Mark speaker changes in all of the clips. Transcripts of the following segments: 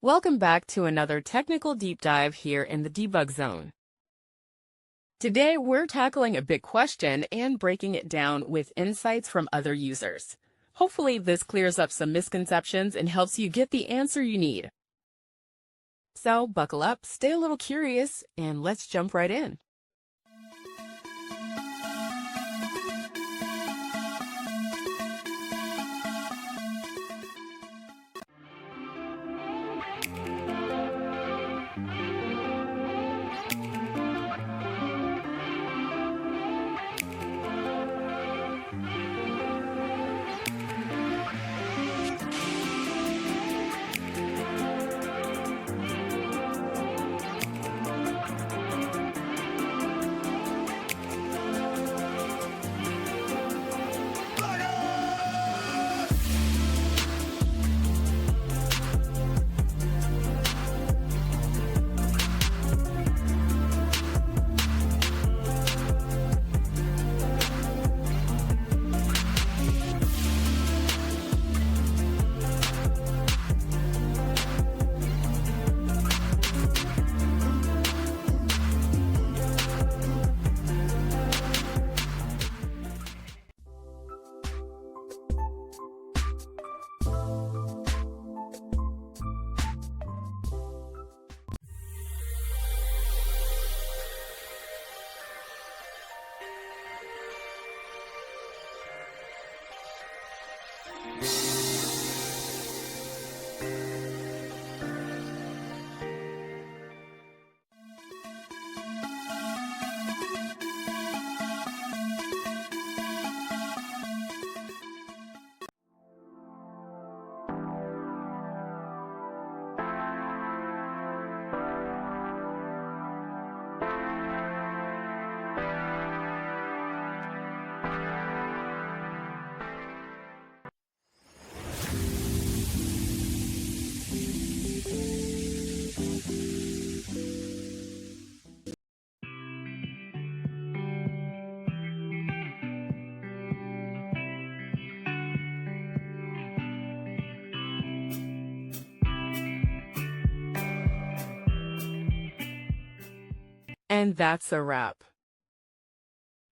Speaker 1: Welcome back to another technical deep dive here in the debug zone. Today, we're tackling a big question and breaking it down with insights from other users. Hopefully, this clears up some misconceptions and helps you get the answer you need. So, buckle up, stay a little curious, and let's jump right in. And that's a wrap.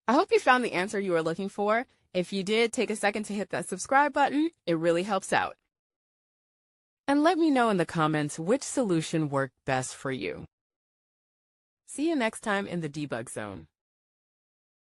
Speaker 1: I hope you found the answer you were looking for. If you did, take a second to hit that subscribe button. It really helps out. And let me know in the comments which solution worked best for you. See you next time in the debug zone.